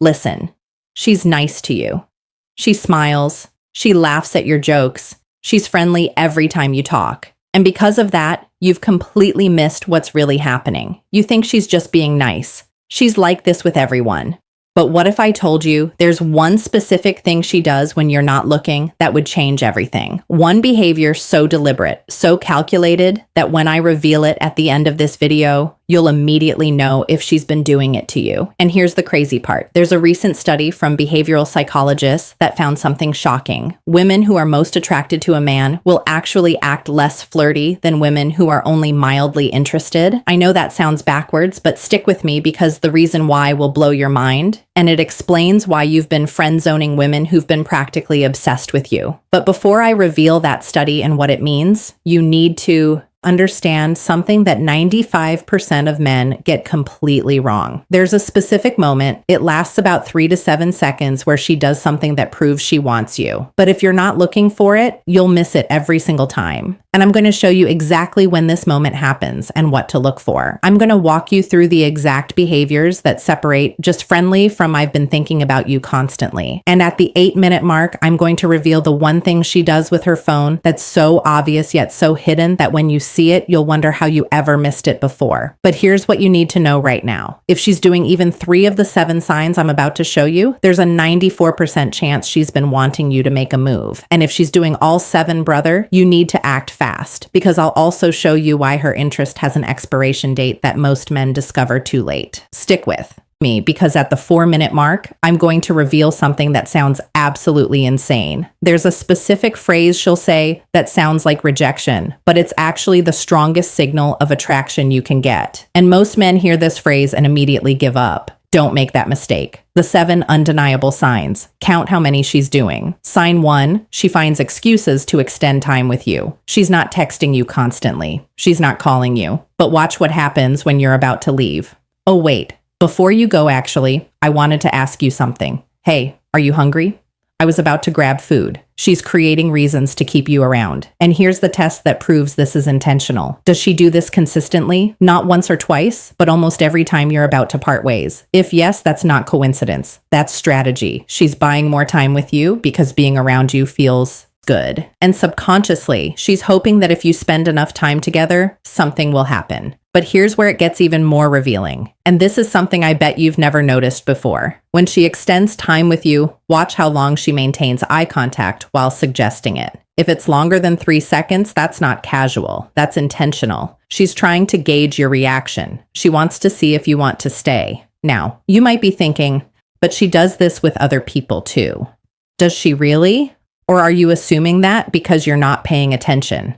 Listen. She's nice to you. She smiles. She laughs at your jokes. She's friendly every time you talk. And because of that, you've completely missed what's really happening. You think she's just being nice. She's like this with everyone. But what if I told you there's one specific thing she does when you're not looking that would change everything? One behavior so deliberate, so calculated, that when I reveal it at the end of this video, you'll immediately know if she's been doing it to you. And here's the crazy part. There's a recent study from behavioral psychologists that found something shocking. Women who are most attracted to a man will actually act less flirty than women who are only mildly interested. I know that sounds backwards, but stick with me because the reason why will blow your mind. And it explains why you've been friend-zoning women who've been practically obsessed with you. But before I reveal that study and what it means, you need to understand something that 95% of men get completely wrong. There's a specific moment, it lasts about 3 to 7 seconds, where she does something that proves she wants you. But if you're not looking for it, you'll miss it every single time. And I'm going to show you exactly when this moment happens and what to look for. I'm going to walk you through the exact behaviors that separate just friendly from I've been thinking about you constantly. And at the 8-minute mark, I'm going to reveal the one thing she does with her phone that's so obvious yet so hidden that when you see it, you'll wonder how you ever missed it before. But here's what you need to know right now. If she's doing even 3 of the 7 signs I'm about to show you, there's a 94% chance she's been wanting you to make a move. And if she's doing all 7, brother, you need to act fast, because I'll also show you why her interest has an expiration date that most men discover too late. Stick with me, because at the 4-minute mark, I'm going to reveal something that sounds absolutely insane. There's a specific phrase she'll say that sounds like rejection, but it's actually the strongest signal of attraction you can get. And most men hear this phrase and immediately give up. Don't make that mistake. The 7 undeniable signs. Count how many she's doing. Sign 1, she finds excuses to extend time with you. She's not texting you constantly. She's not calling you. But watch what happens when you're about to leave. Oh, wait. Before you go, actually, I wanted to ask you something. Hey, are you hungry? I was about to grab food. She's creating reasons to keep you around. And here's the test that proves this is intentional. Does she do this consistently? Not once or twice, but almost every time you're about to part ways. If yes, that's not coincidence. That's strategy. She's buying more time with you because being around you feels good. And subconsciously, she's hoping that if you spend enough time together, something will happen. But here's where it gets even more revealing. And this is something I bet you've never noticed before. When she extends time with you, watch how long she maintains eye contact while suggesting it. If it's longer than 3 seconds, that's not casual. That's intentional. She's trying to gauge your reaction. She wants to see if you want to stay. Now, you might be thinking, but she does this with other people too. Does she really? Or are you assuming that because you're not paying attention?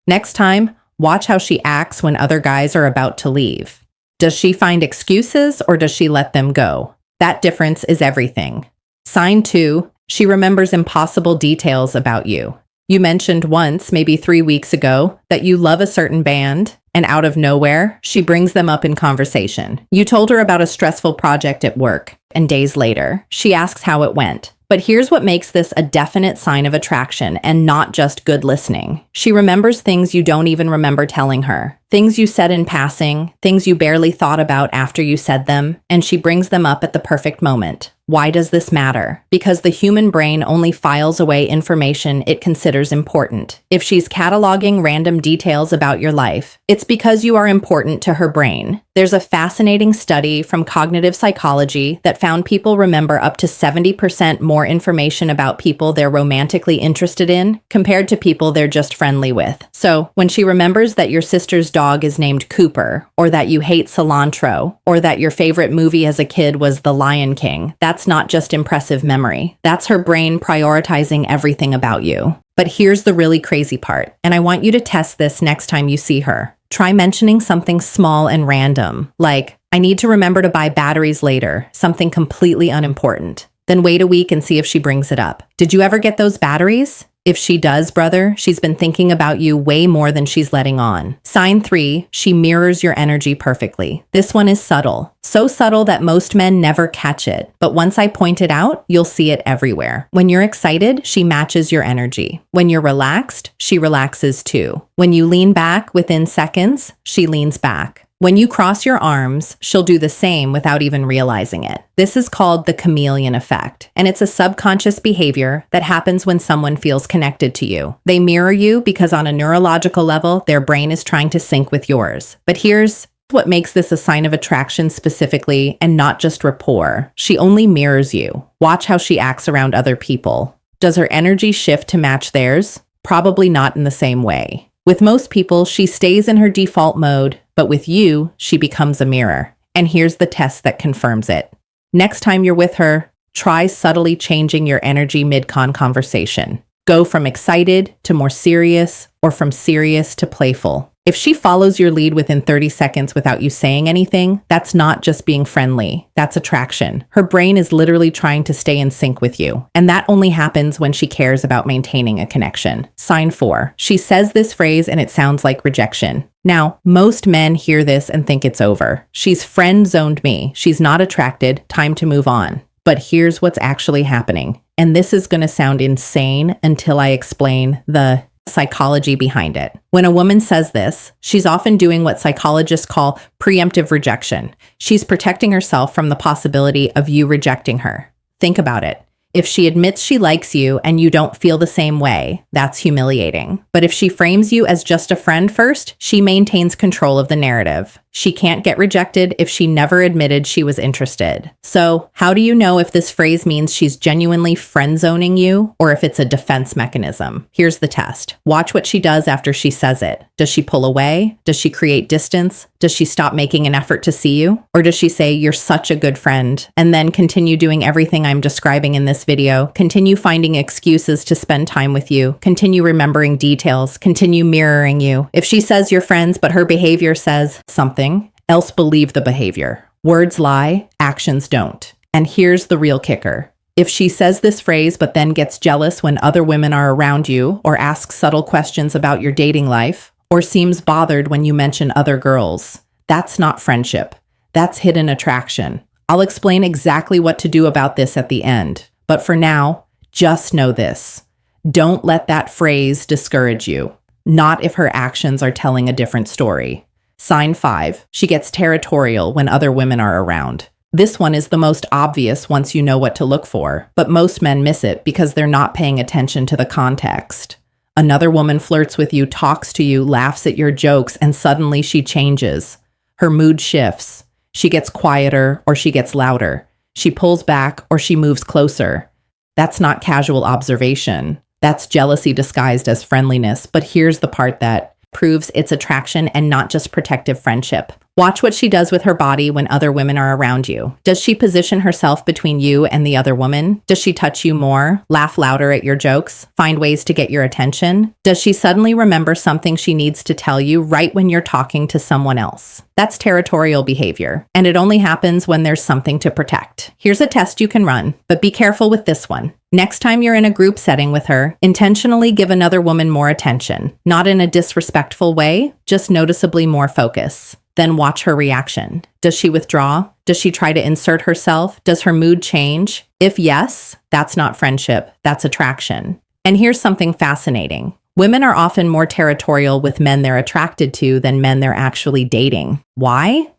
Next time, watch how she acts when other guys are about to leave. Does she find excuses or does she let them go? That difference is everything. Sign 2, she remembers impossible details about you. You mentioned once, maybe 3 weeks ago, that you love a certain band, and out of nowhere, she brings them up in conversation. You told her about a stressful project at work, and days later, she asks how it went. But here's what makes this a definite sign of attraction and not just good listening. She remembers things you don't even remember telling her. Things you said in passing, things you barely thought about after you said them, and she brings them up at the perfect moment. Why does this matter? Because the human brain only files away information it considers important. If she's cataloging random details about your life, it's because you are important to her brain. There's a fascinating study from cognitive psychology that found people remember up to 70% more information about people they're romantically interested in compared to people they're just friendly with. So, when she remembers that your sister's dog is named Cooper, or that you hate cilantro, or that your favorite movie as a kid was The Lion King, that's not just impressive memory. That's her brain prioritizing everything about you. But here's the really crazy part, and I want you to test this next time you see her. Try mentioning something small and random, like, I need to remember to buy batteries later, something completely unimportant. Then wait a week and see if she brings it up. Did you ever get those batteries? If she does, brother, she's been thinking about you way more than she's letting on. Sign 3, she mirrors your energy perfectly. This one is subtle. So subtle that most men never catch it. But once I point it out, you'll see it everywhere. When you're excited, she matches your energy. When you're relaxed, she relaxes too. When you lean back within seconds, she leans back. When you cross your arms, she'll do the same without even realizing it. This is called the chameleon effect, and it's a subconscious behavior that happens when someone feels connected to you. They mirror you because on a neurological level, their brain is trying to sync with yours. But here's what makes this a sign of attraction specifically and not just rapport. She only mirrors you. Watch how she acts around other people. Does her energy shift to match theirs? Probably not in the same way. With most people, she stays in her default mode, but with you, she becomes a mirror. And here's the test that confirms it. Next time you're with her, try subtly changing your energy mid-con conversation. Go from excited to more serious, or from serious to playful. If she follows your lead within 30 seconds without you saying anything, that's not just being friendly, that's attraction. Her brain is literally trying to stay in sync with you, and that only happens when she cares about maintaining a connection. Sign 4. She says this phrase and it sounds like rejection. Now, most men hear this and think it's over. She's friend-zoned me. She's not attracted. Time to move on. But here's what's actually happening. And this is going to sound insane until I explain the psychology behind it. When a woman says this, she's often doing what psychologists call preemptive rejection. She's protecting herself from the possibility of you rejecting her. Think about it. If she admits she likes you and you don't feel the same way, that's humiliating. But if she frames you as just a friend first, she maintains control of the narrative. She can't get rejected if she never admitted she was interested. So, how do you know if this phrase means she's genuinely friend-zoning you or if it's a defense mechanism? Here's the test. Watch what she does after she says it. Does she pull away? Does she create distance? Does she stop making an effort to see you? Or does she say, "You're such a good friend," and then continue doing everything I'm describing in this video, continue finding excuses to spend time with you, continue remembering details, continue mirroring you? If she says you're friends, but her behavior says something else, believe the behavior. Words lie, actions don't. And here's the real kicker. If she says this phrase but then gets jealous when other women are around you, or asks subtle questions about your dating life, or seems bothered when you mention other girls, that's not friendship. That's hidden attraction. I'll explain exactly what to do about this at the end. But for now, just know this. Don't let that phrase discourage you. Not if her actions are telling a different story. Sign 5. She gets territorial when other women are around. This one is the most obvious once you know what to look for, but most men miss it because they're not paying attention to the context. Another woman flirts with you, talks to you, laughs at your jokes, and suddenly she changes. Her mood shifts. She gets quieter or she gets louder. She pulls back or she moves closer. That's not casual observation. That's jealousy disguised as friendliness. But here's the part that proves it's attraction and not just protective friendship. Watch what she does with her body when other women are around you. Does she position herself between you and the other woman? Does she touch you more, laugh louder at your jokes, find ways to get your attention? Does she suddenly remember something she needs to tell you right when you're talking to someone else? That's territorial behavior, and it only happens when there's something to protect. Here's a test you can run, but be careful with this one. Next time you're in a group setting with her, intentionally give another woman more attention. Not in a disrespectful way, just noticeably more focus. Then watch her reaction. Does she withdraw? Does she try to insert herself? Does her mood change? If yes, that's not friendship, that's attraction. And here's something fascinating. Women are often more territorial with men they're attracted to than men they're actually dating. Why?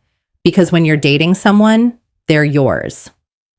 Because when you're dating someone, they're yours.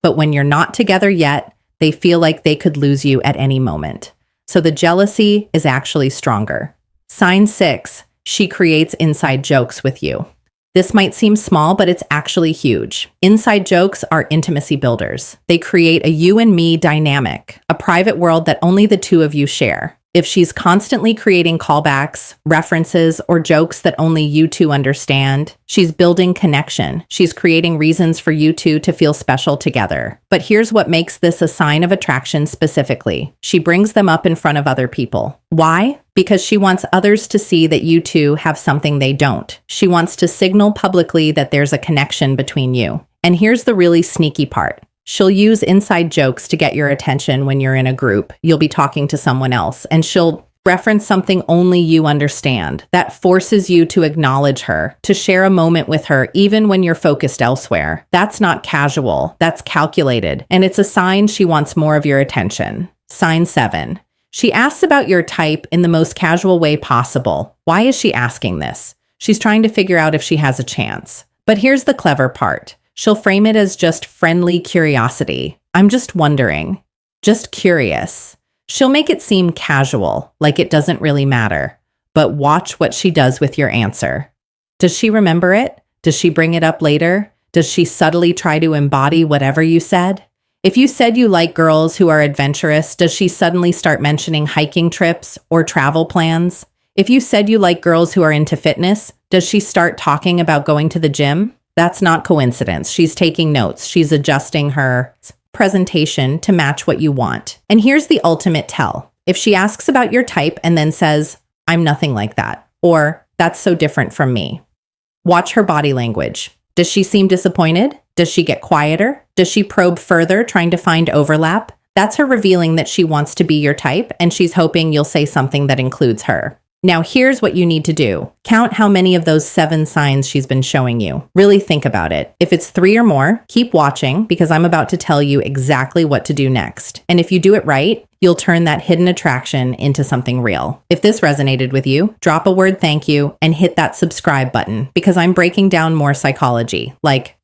But when you're not together yet, they feel like they could lose you at any moment. So the jealousy is actually stronger. Sign 6, she creates inside jokes with you. This might seem small, but it's actually huge. Inside jokes are intimacy builders. They create a you and me dynamic, a private world that only the two of you share. If she's constantly creating callbacks, references, or jokes that only you two understand, she's building connection. She's creating reasons for you two to feel special together. But here's what makes this a sign of attraction specifically. She brings them up in front of other people. Why? Because she wants others to see that you two have something they don't. She wants to signal publicly that there's a connection between you. And here's the really sneaky part. She'll use inside jokes to get your attention when you're in a group. You'll be talking to someone else, and she'll reference something only you understand. That forces you to acknowledge her, to share a moment with her, even when you're focused elsewhere. That's not casual. That's calculated. And it's a sign she wants more of your attention. Sign 7. She asks about your type in the most casual way possible. Why is she asking this? She's trying to figure out if she has a chance. But here's the clever part. She'll frame it as just friendly curiosity. I'm just wondering. Just curious. She'll make it seem casual, like it doesn't really matter. But watch what she does with your answer. Does she remember it? Does she bring it up later? Does she subtly try to embody whatever you said? If you said you like girls who are adventurous, does she suddenly start mentioning hiking trips or travel plans? If you said you like girls who are into fitness, does she start talking about going to the gym? That's not coincidence. She's taking notes. She's adjusting her presentation to match what you want. And here's the ultimate tell. If she asks about your type and then says, I'm nothing like that, or that's so different from me, watch her body language. Does she seem disappointed? Does she get quieter? Does she probe further, trying to find overlap? That's her revealing that she wants to be your type, and she's hoping you'll say something that includes her. Now, here's what you need to do. Count how many of those 7 signs she's been showing you. Really think about it. If it's 3 or more, keep watching because I'm about to tell you exactly what to do next. And if you do it right, you'll turn that hidden attraction into something real. If this resonated with you, drop a word thank you and hit that subscribe button because I'm breaking down more psychology, like